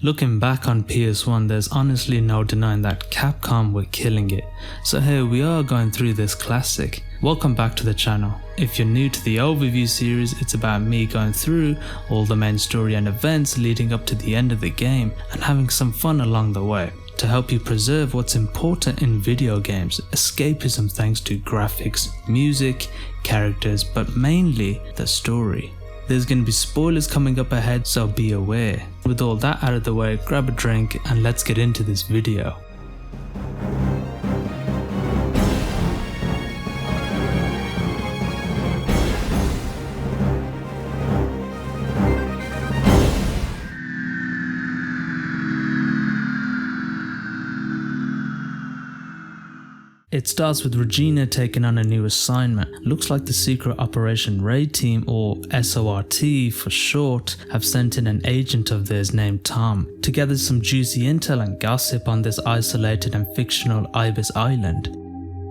Looking back on PS1, there's honestly no denying that Capcom were killing it. So here we are going through this classic. Welcome back to the channel. If you're new to the overview series, it's about me going through all the main story and events leading up to the end of the game and having some fun along the way, to help you preserve what's important in video games, escapism thanks to graphics, music, characters, but mainly the story. There's going to be spoilers coming up ahead, so be aware. With all that out of the way, grab a drink and let's get into this video. It starts with Regina taking on a new assignment. Looks like the Secret Operation Raid Team, or SORT for short, have sent in an agent of theirs named Tom to gather some juicy intel and gossip on this isolated and fictional Ibis Island.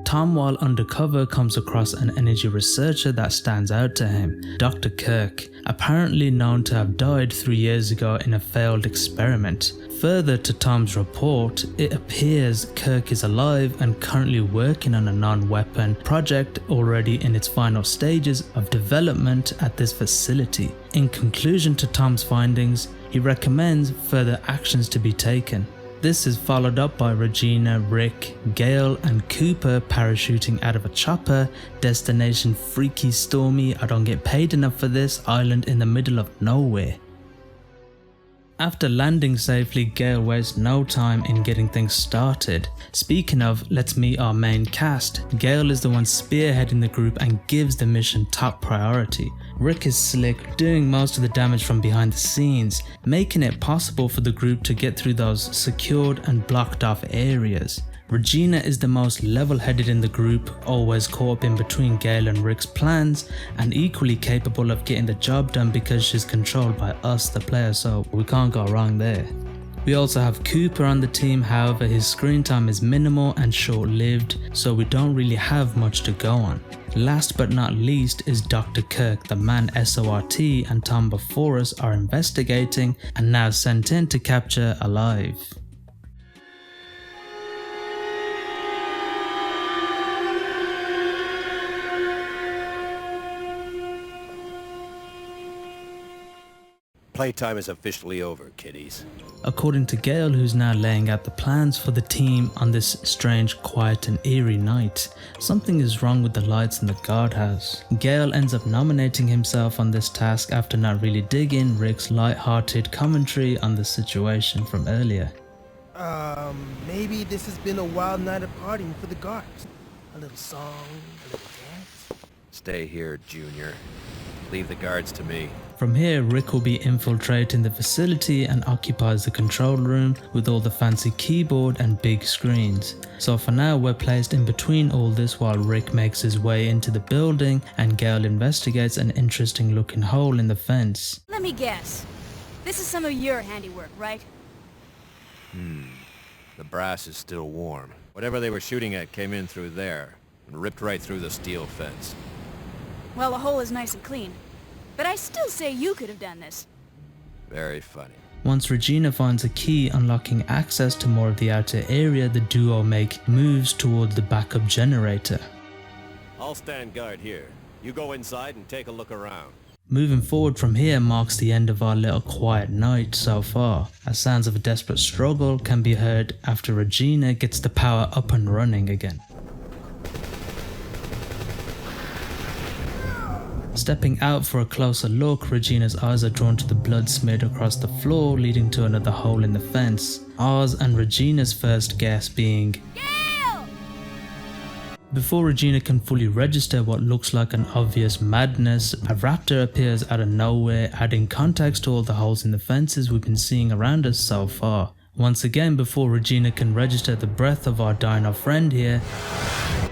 Tom, while undercover, comes across an energy researcher that stands out to him, Dr. Kirk, apparently known to have died 3 years ago in a failed experiment. Further to Tom's report, it appears Kirk is alive and currently working on a non-weapon project already in its final stages of development at this facility. In conclusion to Tom's findings, he recommends further actions to be taken. This is followed up by Regina, Rick, Gale and Cooper parachuting out of a chopper, destination freaky stormy I don't get paid enough for this island in the middle of nowhere. After landing safely, Gale wastes no time in getting things started. Speaking of, let's meet our main cast. Gale is the one spearheading the group and gives the mission top priority. Rick is slick, doing most of the damage from behind the scenes, making it possible for the group to get through those secured and blocked off areas. Regina is the most level-headed in the group, always caught up in between Gale and Rick's plans, and equally capable of getting the job done because she's controlled by us, the player, so we can't go wrong there. We also have Cooper on the team, however his screen time is minimal and short-lived, so we don't really have much to go on. Last but not least is Dr. Kirk, the man SORT and Tom before us are investigating and now sent in to capture alive. Playtime is officially over, kiddies. According to Gale, who's now laying out the plans for the team on this strange, quiet and eerie night, something is wrong with the lights in the guardhouse. Gale ends up nominating himself on this task after not really digging Rick's light-hearted commentary on the situation from earlier. Maybe this has been a wild night of partying for the guards. A little song, a little dance. Stay here, Junior. Leave the guards to me. From here, Rick will be infiltrating the facility and occupies the control room with all the fancy keyboard and big screens. So for now, we're placed in between all this while Rick makes his way into the building and Gale investigates an interesting looking hole in the fence. Let me guess. This is some of your handiwork, right? The brass is still warm. Whatever they were shooting at came in through there and ripped right through the steel fence. Well, the hole is nice and clean. But I still say you could have done this. Very funny. Once Regina finds a key unlocking access to more of the outer area, the duo make moves towards the backup generator. I'll stand guard here. You go inside and take a look around. Moving forward from here marks the end of our little quiet night so far, as sounds of a desperate struggle can be heard after Regina gets the power up and running again. Stepping out for a closer look, Regina's eyes are drawn to the blood smeared across the floor, leading to another hole in the fence. Ours and Regina's first guess being Gale! Before Regina can fully register what looks like an obvious madness, a raptor appears out of nowhere, adding context to all the holes in the fences we've been seeing around us so far. Once again, before Regina can register the breadth of our Dino friend here,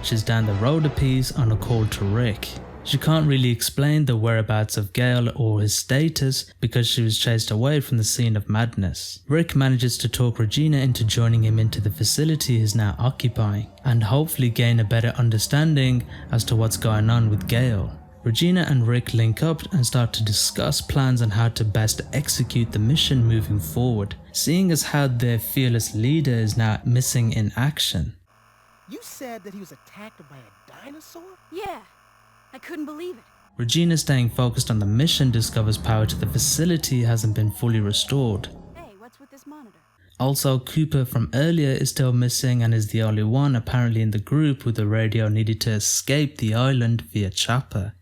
she's down the road a piece on a call to Rick. She can't really explain the whereabouts of Gale or his status because she was chased away from the scene of madness. Rick manages to talk Regina into joining him into the facility he's now occupying and hopefully gain a better understanding as to what's going on with Gale. Regina and Rick link up and start to discuss plans on how to best execute the mission moving forward, seeing as how their fearless leader is now missing in action. You said that he was attacked by a dinosaur? Yeah, I couldn't believe it. Regina, staying focused on the mission, discovers power to the facility hasn't been fully restored. Hey, what's with this monitor? Also, Cooper from earlier is still missing and is the only one apparently in the group with the radio needed to escape the island via chopper.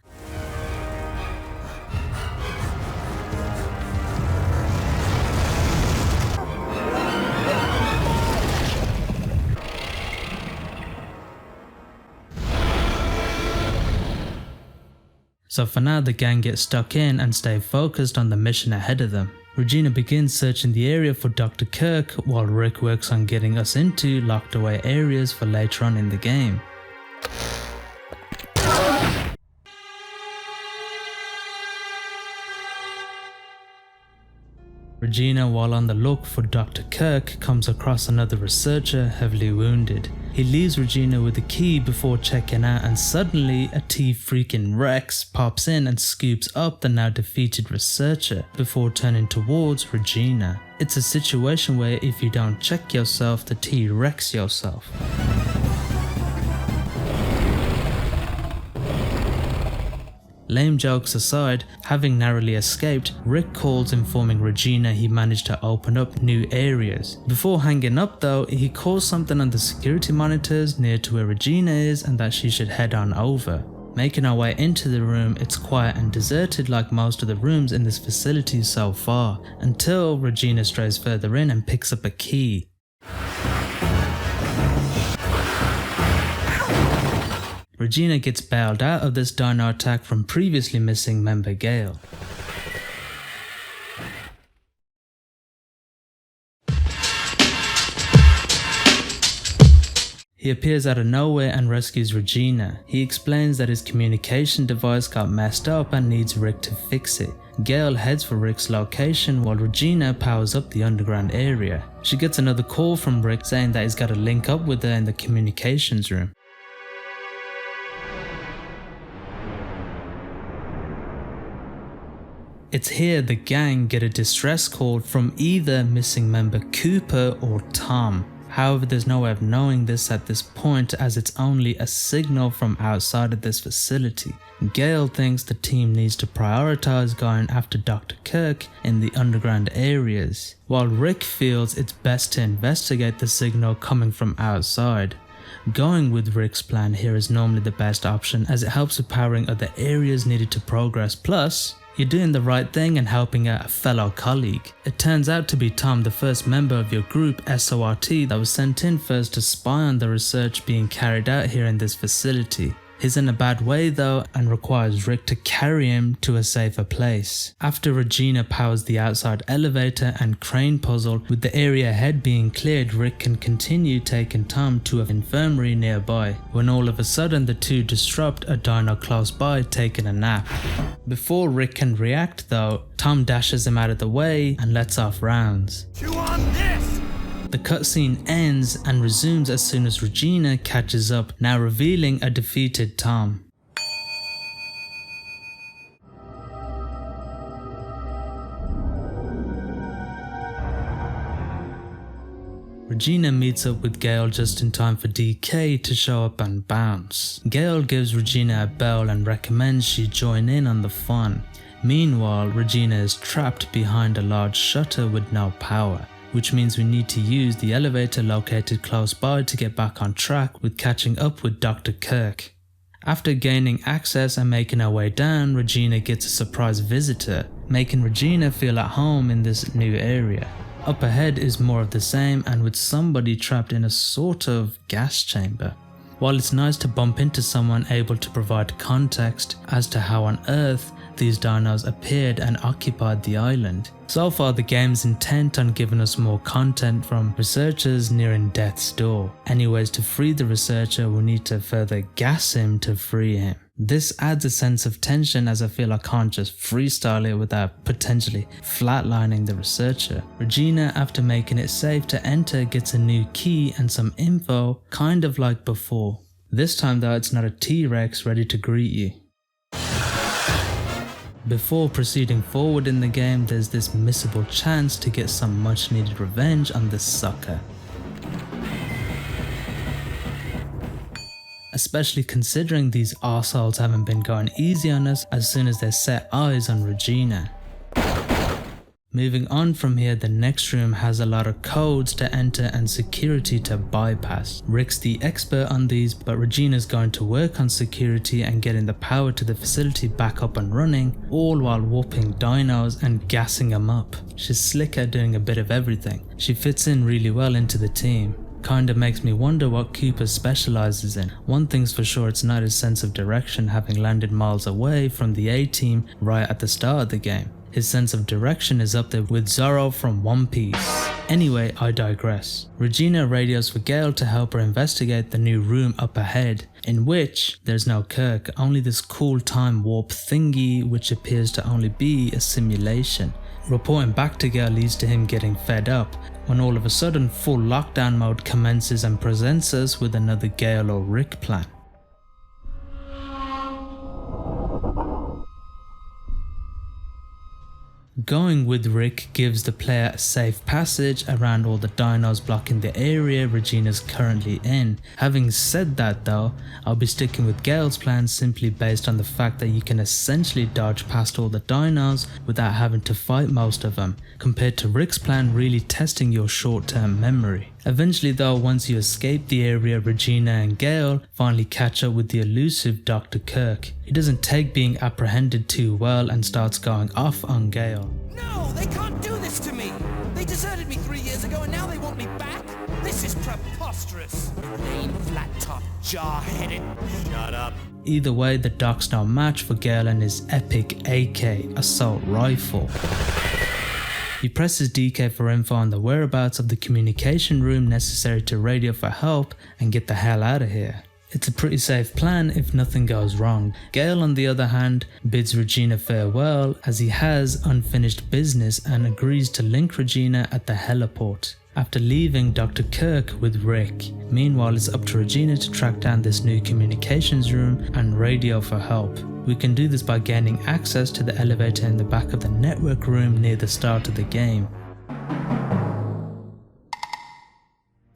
So for now, the gang gets stuck in and stay focused on the mission ahead of them. Regina begins searching the area for Dr. Kirk, while Rick works on getting us into locked away areas for later on in the game. Regina, while on the look for Dr. Kirk, comes across another researcher heavily wounded. He leaves Regina with the key before checking out, and suddenly a T-freaking Rex pops in and scoops up the now defeated researcher before turning towards Regina. It's a situation where if you don't check yourself, the T-Rex yourself. Lame jokes aside, having narrowly escaped, Rick calls informing Regina he managed to open up new areas. Before hanging up though, he calls something on the security monitors near to where Regina is and that she should head on over. Making our way into the room, it's quiet and deserted like most of the rooms in this facility so far, until Regina strays further in and picks up a key. Regina gets bailed out of this dino attack from previously missing member Gale. He appears out of nowhere and rescues Regina. He explains that his communication device got messed up and needs Rick to fix it. Gale heads for Rick's location while Regina powers up the underground area. She gets another call from Rick saying that he's got to link up with her in the communications room. It's here the gang get a distress call from either missing member Cooper or Tom. However, there's no way of knowing this at this point as it's only a signal from outside of this facility. Gale thinks the team needs to prioritize going after Dr. Kirk in the underground areas, while Rick feels it's best to investigate the signal coming from outside. Going with Rick's plan here is normally the best option as it helps with powering other areas needed to progress, plus you're doing the right thing and helping out a fellow colleague. It turns out to be Tom, the first member of your group SORT that was sent in first to spy on the research being carried out here in this facility. He's in a bad way though and requires Rick to carry him to a safer place. After Regina powers the outside elevator and crane puzzle, with the area ahead being cleared, Rick can continue taking Tom to an infirmary nearby, when all of a sudden the two disrupt a dino close by taking a nap. Before Rick can react though, Tom dashes him out of the way and lets off rounds. Chew on this! The cutscene ends and resumes as soon as Regina catches up, now revealing a defeated Tom. Regina meets up with Gale just in time for DK to show up and bounce. Gale gives Regina a bell and recommends she join in on the fun. Meanwhile, Regina is trapped behind a large shutter with no power, which means we need to use the elevator located close by to get back on track with catching up with Dr. Kirk. After gaining access and making her way down, Regina gets a surprise visitor, making Regina feel at home in this new area. Up ahead is more of the same and with somebody trapped in a sort of gas chamber. While it's nice to bump into someone able to provide context as to how on Earth these dinos appeared and occupied the island, so far the game's intent on giving us more content from researchers nearing death's door. Anyways, to free the researcher we'll need to further gas him to free him. This adds a sense of tension as I feel I can't just freestyle it without potentially flatlining the researcher. Regina, after making it safe to enter, gets a new key and some info, kind of like before. This time though, it's not a T-Rex ready to greet you. Before proceeding forward in the game, there's this missable chance to get some much needed revenge on this sucker. Especially considering these arseholes haven't been going easy on us as soon as they set eyes on Regina. Moving on from here, the next room has a lot of codes to enter and security to bypass. Rick's the expert on these, but Regina's going to work on security and getting the power to the facility back up and running, all while whooping dinos and gassing them up. She's slick at doing a bit of everything. She fits in really well into the team. Kinda makes me wonder what Cooper specializes in. One thing's for sure, it's not his sense of direction, having landed miles away from the A-team right at the start of the game. His sense of direction is up there with Zorro from One Piece. Anyway, I digress. Regina radios for Gale to help her investigate the new room up ahead, in which there's no Kirk, only this cool time warp thingy which appears to only be a simulation. Reporting back to Gale leads to him getting fed up, when all of a sudden full lockdown mode commences and presents us with another Gale or Rick plan. Going with Rick gives the player a safe passage around all the dinos blocking the area Regina's currently in. Having said that though, I'll be sticking with Gale's plan simply based on the fact that you can essentially dodge past all the dinos without having to fight most of them, compared to Rick's plan really testing your short-term memory. Eventually though, once you escape the area, Regina and Gale finally catch up with the elusive Dr. Kirk. He doesn't take being apprehended too well and starts going off on Gale. No, they can't do this to me! They deserted me 3 years ago and now they want me back? This is preposterous! Lame, flat-top, jaw-headed... Shut up. Either way, the Doc's no match for Gale and his epic AK assault rifle. He presses DK for info on the whereabouts of the communication room necessary to radio for help and get the hell out of here. It's a pretty safe plan if nothing goes wrong. Gale on the other hand bids Regina farewell as he has unfinished business and agrees to link Regina at the heliport. After leaving Dr. Kirk with Rick. Meanwhile, it's up to Regina to track down this new communications room and radio for help. We can do this by gaining access to the elevator in the back of the network room near the start of the game.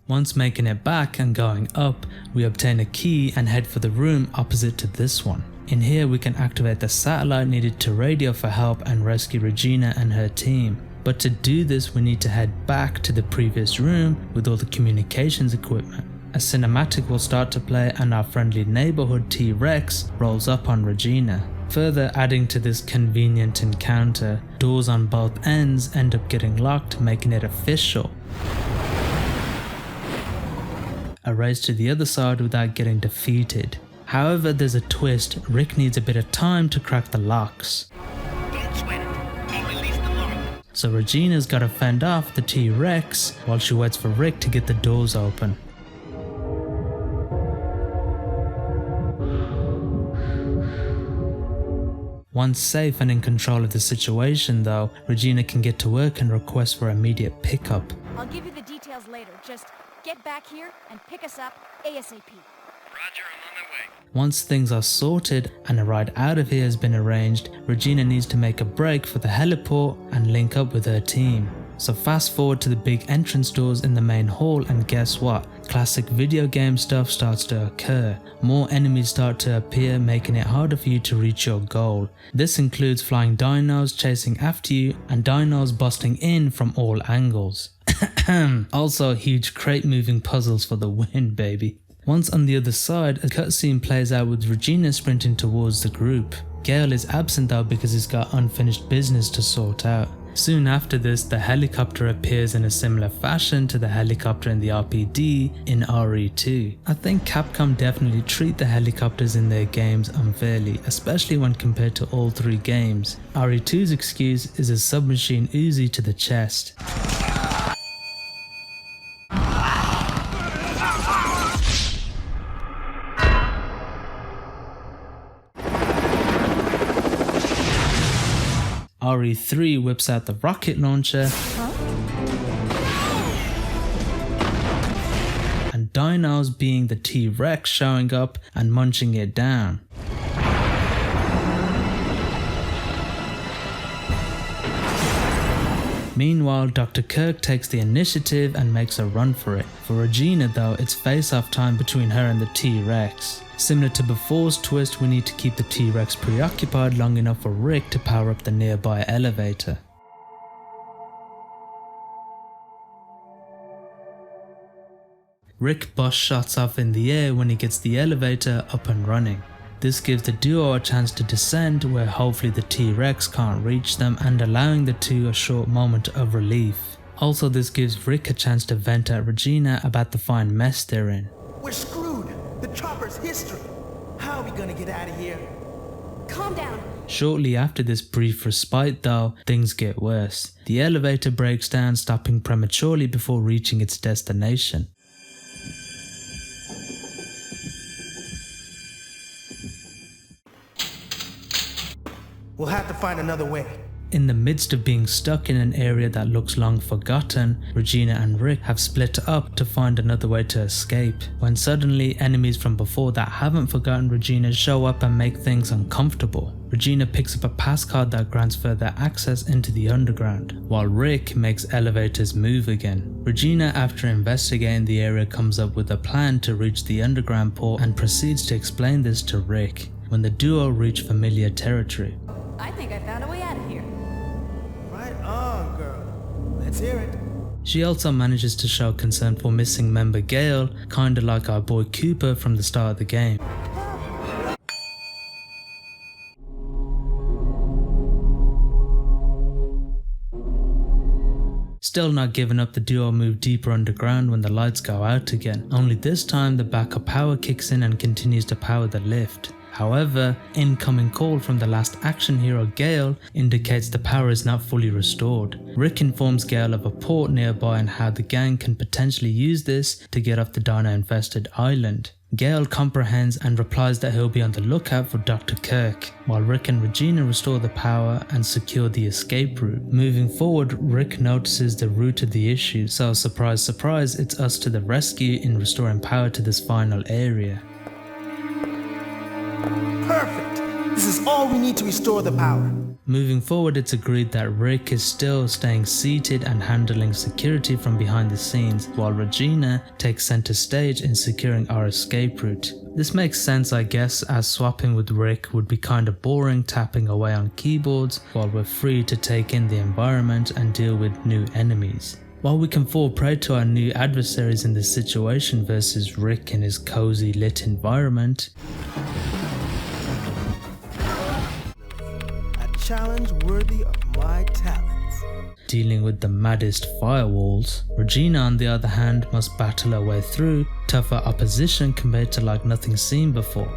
Once making it back and going up, we obtain a key and head for the room opposite to this one. In here we can activate the satellite needed to radio for help and rescue Regina and her team. But to do this we need to head back to the previous room with all the communications equipment. A cinematic will start to play and our friendly neighborhood T-Rex rolls up on Regina. Further adding to this convenient encounter, doors on both ends end up getting locked, making it official. A race to the other side without getting defeated. However, there's a twist. Rick needs a bit of time to crack the locks. Don't sweat it. I'll release the lock. So Regina's gotta fend off the T-Rex while she waits for Rick to get the doors open. Once safe and in control of the situation though, Regina can get to work and request for immediate pickup. I'll give you the details later. Just get back here and pick us up ASAP. Roger, I'm on my way. Once things are sorted and a ride out of here has been arranged, Regina needs to make a break for the heliport and link up with her team. So fast forward to the big entrance doors in the main hall and guess what? Classic video game stuff starts to occur. More enemies start to appear, making it harder for you to reach your goal. This includes flying dinos chasing after you and dinos busting in from all angles. Also huge crate moving puzzles for the win, baby. Once on the other side, a cutscene plays out with Regina sprinting towards the group. Gale is absent though because he's got unfinished business to sort out. Soon after this, the helicopter appears in a similar fashion to the helicopter in the RPD in RE2. I think Capcom definitely treat the helicopters in their games unfairly, especially when compared to all three games. RE2's excuse is a submachine Uzi to the chest. RE3 whips out the rocket launcher and dinos being the T-Rex showing up and munching it down. Meanwhile, Dr. Kirk takes the initiative and makes a run for it. For Regina though, it's face-off time between her and the T-Rex. Similar to before's twist, we need to keep the T-Rex preoccupied long enough for Rick to power up the nearby elevator. Rick bust shots off in the air when he gets the elevator up and running. This gives the duo a chance to descend where hopefully the T-Rex can't reach them, and allowing the two a short moment of relief. Also, this gives Rick a chance to vent at Regina about the fine mess they're in. We're screwed. The chopper's history. How are we gonna get out of here? Calm down. Shortly after this brief respite though, things get worse. The elevator breaks down, stopping prematurely before reaching its destination. We'll have to find another way. In the midst of being stuck in an area that looks long forgotten, Regina and Rick have split up to find another way to escape, when suddenly enemies from before that haven't forgotten Regina show up and make things uncomfortable. Regina picks up a passcard that grants further access into the underground, while Rick makes elevators move again. Regina, after investigating the area, comes up with a plan to reach the underground port and proceeds to explain this to Rick, when the duo reach familiar territory. I think I found a way out of here. Right on, girl. Let's hear it. She also manages to show concern for missing member Gale, kinda like our boy Cooper from the start of the game. Still not giving up, the duo move deeper underground when the lights go out again. Only this time the backup power kicks in and continues to power the lift. However, incoming call from the last action hero Gale indicates the power is not fully restored. Rick informs Gale of a port nearby and how the gang can potentially use this to get off the Dino infested island. Gale comprehends and replies that he'll be on the lookout for Dr. Kirk, while Rick and Regina restore the power and secure the escape route. Moving forward, Rick notices the root of the issue, so surprise surprise, it's us to the rescue in restoring power to this final area. Perfect. This is all we need to restore the power. Moving forward, it's agreed that Rick is still staying seated and handling security from behind the scenes, while Regina takes center stage in securing our escape route. This makes sense, I guess, as swapping with Rick would be kinda boring tapping away on keyboards while we're free to take in the environment and deal with new enemies. While we can fall prey to our new adversaries in this situation versus Rick in his cozy lit environment, Challenge worthy of my talents. dealing with the maddest firewalls, Regina on the other hand must battle her way through tougher opposition compared to like nothing seen before.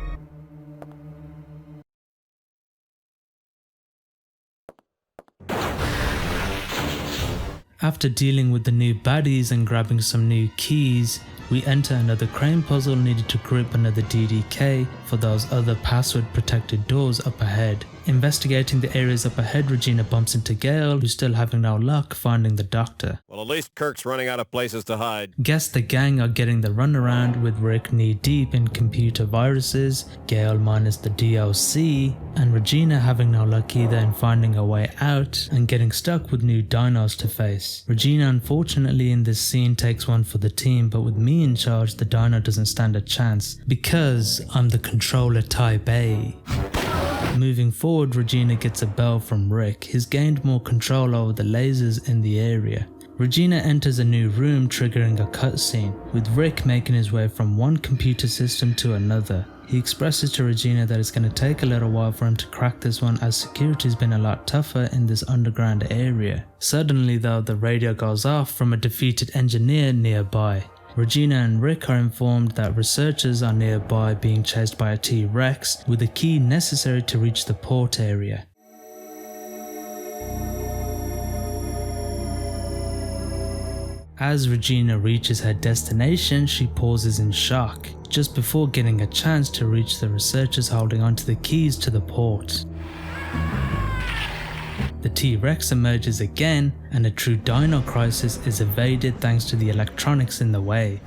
After dealing with the new baddies and grabbing some new keys, we enter another crane puzzle needed to grip another DDK for those other password protected doors up ahead. Investigating the areas up ahead, Regina bumps into Gale, who's still having no luck finding the doctor. Well, at least Kirk's running out of places to hide. Guess the gang are getting the runaround with Rick knee deep in computer viruses, Gale minus the DOC, and Regina having no luck either in finding a way out and getting stuck with new dinos to face. Regina unfortunately in this scene takes one for the team, but with me in charge the dino doesn't stand a chance because I'm the controller type A. Moving forward, Regina gets a bell from Rick. He's gained more control over the lasers in the area. Regina enters a new room, triggering a cutscene, with Rick making his way from one computer system to another. He expresses to Regina that it's going to take a little while for him to crack this one as security's been a lot tougher in this underground area. Suddenly though, the radio goes off from a defeated engineer nearby. Regina and Rick are informed that researchers are nearby being chased by a T-Rex with the key necessary to reach the port area. As Regina reaches her destination, she pauses in shock, just before getting a chance to reach the researchers holding onto the keys to the port. The T-Rex emerges again, and a true dino crisis is evaded thanks to the electronics in the way.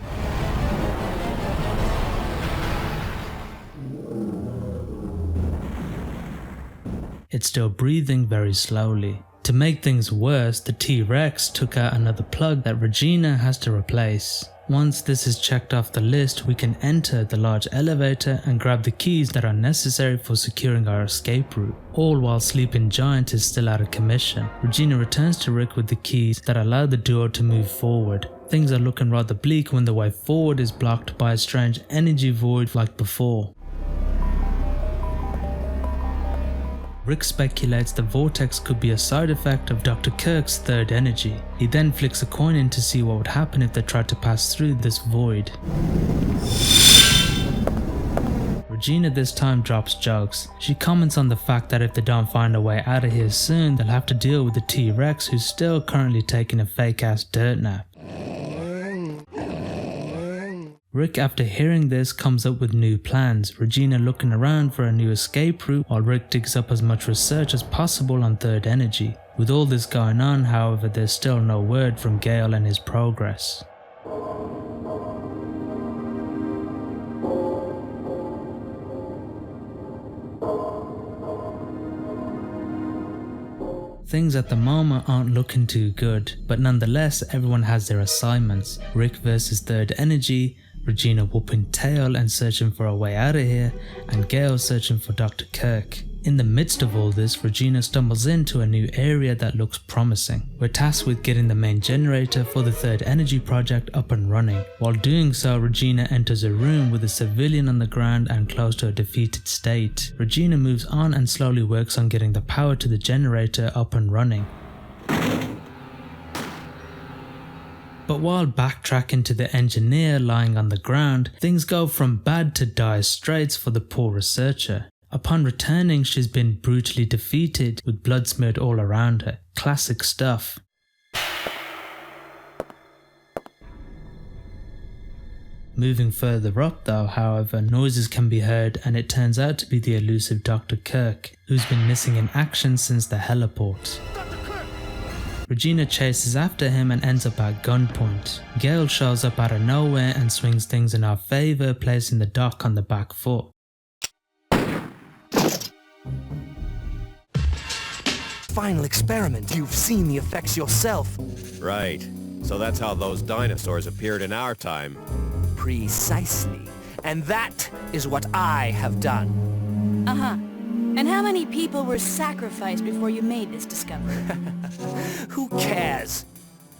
It's still breathing very slowly. To make things worse, the T-Rex took out another plug that Regina has to replace. Once this is checked off the list, we can enter the large elevator and grab the keys that are necessary for securing our escape route, all while Sleeping Giant is still out of commission. Regina returns to Rick with the keys that allow the duo to move forward. Things are looking rather bleak when the way forward is blocked by a strange energy void like before. Rick speculates the vortex could be a side effect of Dr. Kirk's third energy. He then flicks a coin in to see what would happen if they tried to pass through this void. Regina this time drops jokes. She comments on the fact that if they don't find a way out of here soon, they'll have to deal with the T-Rex who's still currently taking a fake ass dirt nap. Rick, after hearing this, comes up with new plans, Regina looking around for a new escape route while Rick digs up as much research as possible on third energy. With all this going on, however, there's still no word from Gale and his progress. Things at the moment aren't looking too good, but nonetheless everyone has their assignments. Rick versus third energy, Regina whooping tail and searching for a way out of here, and Gale searching for Dr. Kirk. In the midst of all this, Regina stumbles into a new area that looks promising. We're tasked with getting the main generator for the third energy project up and running. While doing so, Regina enters a room with a civilian on the ground and close to a defeated state. Regina moves on and slowly works on getting the power to the generator up and running. But while backtracking to the engineer lying on the ground, things go from bad to dire straits for the poor researcher. Upon returning, she's been brutally defeated with blood smeared all around her. Classic stuff. Moving further up though, however, noises can be heard and it turns out to be the elusive Dr. Kirk, who's been missing in action since the heliport. Regina chases after him and ends up at gunpoint. Gale shows up out of nowhere and swings things in our favour, placing the dock on the back foot. Final experiment. You've seen the effects yourself. Right. So that's how those dinosaurs appeared in our time. Precisely. And that is what I have done. Uh-huh. And how many people were sacrificed before you made this discovery? Who cares?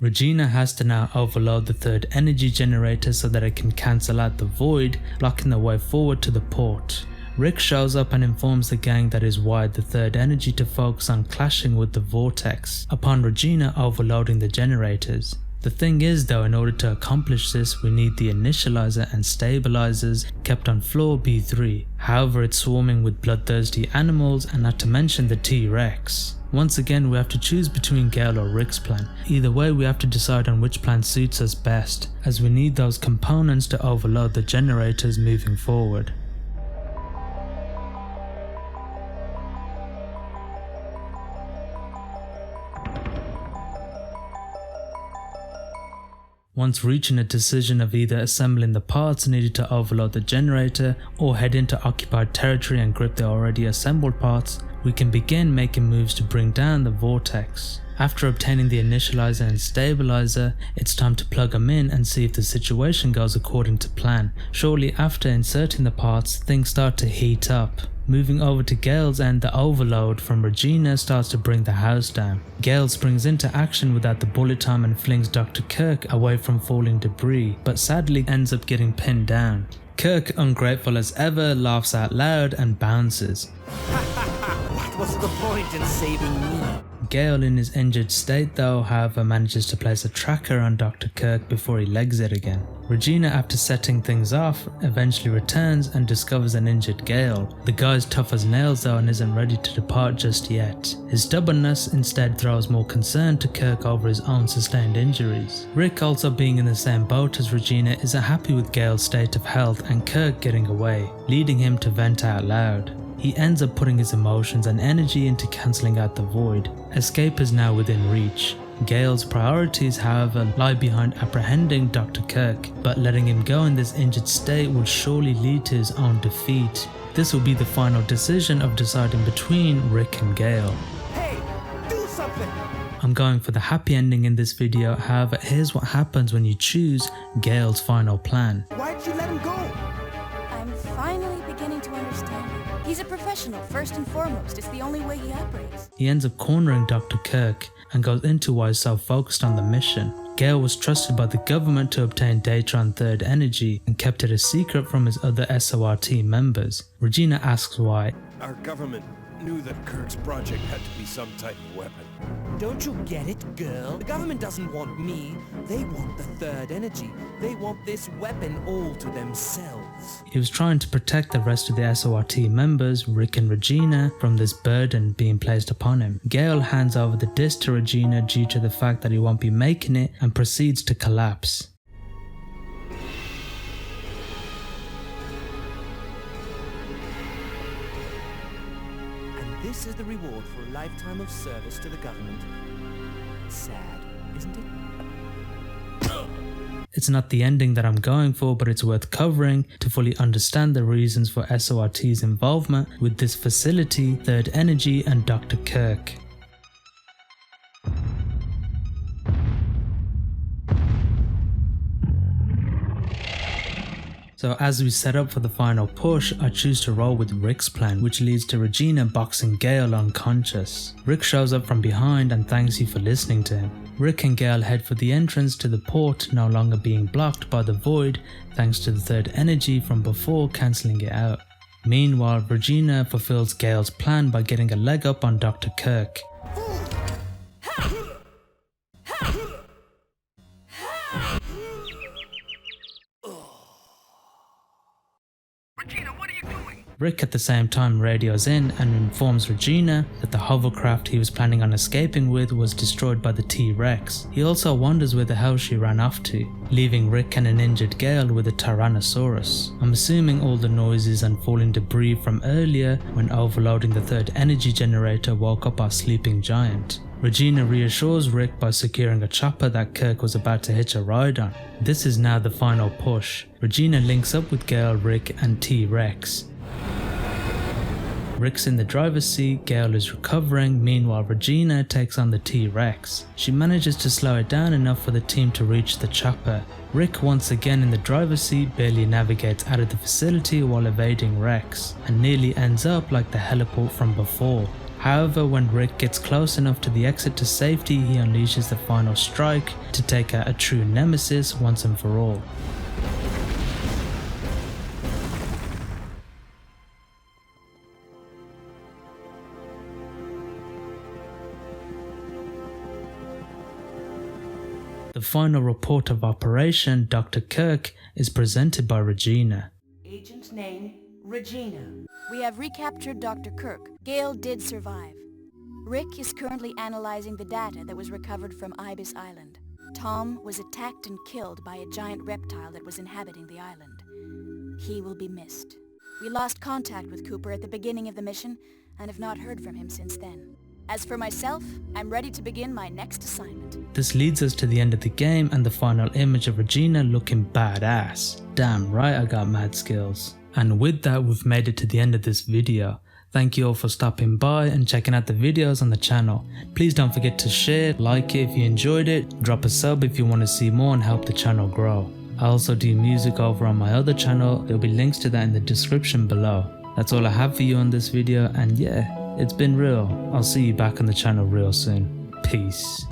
Regina has to now overload the third energy generator so that it can cancel out the void, blocking the way forward to the port. Rick shows up and informs the gang that he's wired the third energy to focus on clashing with the vortex, upon Regina overloading the generators. The thing is though, in order to accomplish this, we need the initializer and stabilizers kept on floor B3. However, it's swarming with bloodthirsty animals and not to mention the T-Rex. Once again, we have to choose between Gale or Rick's plan. Either way, we have to decide on which plan suits us best, as we need those components to overload the generators moving forward. Once reaching a decision of either assembling the parts needed to overload the generator or head into occupied territory and grip the already assembled parts, we can begin making moves to bring down the vortex. After obtaining the initializer and stabilizer, it's time to plug them in and see if the situation goes according to plan. Shortly after inserting the parts, things start to heat up. Moving over to Gale's end, the overload from Regina starts to bring the house down. Gale springs into action without the bullet time and flings Dr. Kirk away from falling debris, but sadly ends up getting pinned down. Kirk, ungrateful as ever, laughs out loud and bounces. What was the point in saving me? Gale, in his injured state though, however, manages to place a tracker on Dr. Kirk before he legs it again. Regina, after setting things off, eventually returns and discovers an injured Gale. The guy's tough as nails though and isn't ready to depart just yet. His stubbornness instead throws more concern to Kirk over his own sustained injuries. Rick, also being in the same boat as Regina, isn't happy with Gale's state of health and Kirk getting away, leading him to vent out loud. He ends up putting his emotions and energy into cancelling out the void. Escape is now within reach. Gale's priorities, however, lie behind apprehending Dr. Kirk, but letting him go in this injured state will surely lead to his own defeat. This will be the final decision of deciding between Rick and Gale. Hey, do something! I'm going for the happy ending in this video, however here's what happens when you choose Gale's final plan. Why'd you let him go? I'm finally beginning to understand him. He's a professional, first and foremost. It's the only way he operates. He ends up cornering Dr. Kirk and goes into why he's so focused on the mission. Gale was trusted by the government to obtain data on third energy and kept it a secret from his other SORT members. Regina asks why. Our government knew that Kirk's project had to be some type of weapon. Don't you get it, girl? The government doesn't want me. They want the third energy. They want this weapon all to themselves. He was trying to protect the rest of the SORT members, Rick and Regina, from this burden being placed upon him. Gale hands over the disc to Regina due to the fact that he won't be making it and proceeds to collapse. This is the reward for a lifetime of service to the government. Sad, isn't it? It's not the ending that I'm going for, but it's worth covering to fully understand the reasons for SORT's involvement with this facility, Third Energy and Dr. Kirk. So as we set up for the final push, I choose to roll with Rick's plan, which leads to Regina boxing Gale unconscious. Rick shows up from behind and thanks you for listening to him. Rick and Gale head for the entrance to the port, no longer being blocked by the void thanks to the third energy from before cancelling it out. Meanwhile, Regina fulfills Gale's plan by getting a leg up on Dr. Kirk. Rick at the same time radios in and informs Regina that the hovercraft he was planning on escaping with was destroyed by the T-Rex. He also wonders where the hell she ran off to, leaving Rick and an injured Gale with a Tyrannosaurus. I'm assuming all the noises and falling debris from earlier when overloading the third energy generator woke up our sleeping giant. Regina reassures Rick by securing a chopper that Kirk was about to hitch a ride on. This is now the final push. Regina links up with Gale, Rick and T-Rex. Rick's in the driver's seat, Gale is recovering, meanwhile Regina takes on the T-Rex. She manages to slow it down enough for the team to reach the chopper. Rick, once again in the driver's seat, barely navigates out of the facility while evading Rex, and nearly ends up like the heliport from before. However, when Rick gets close enough to the exit to safety, he unleashes the final strike to take out a true nemesis once and for all. The final report of Operation Dr. Kirk is presented by Regina. Agent's name, Regina. We have recaptured Dr. Kirk. Gale did survive. Rick is currently analyzing the data that was recovered from Ibis Island. Tom was attacked and killed by a giant reptile that was inhabiting the island. He will be missed. We lost contact with Cooper at the beginning of the mission and have not heard from him since then. As for myself, I'm ready to begin my next assignment. This leads us to the end of the game and the final image of Regina looking badass. Damn right I got mad skills. And with that, we've made it to the end of this video. Thank you all for stopping by and checking out the videos on the channel. Please don't forget to share, like it if you enjoyed it, drop a sub if you want to see more and help the channel grow. I also do music over on my other channel, there'll be links to that in the description below. That's all I have for you on this video, and yeah, it's been real. I'll see you back on the channel real soon. Peace.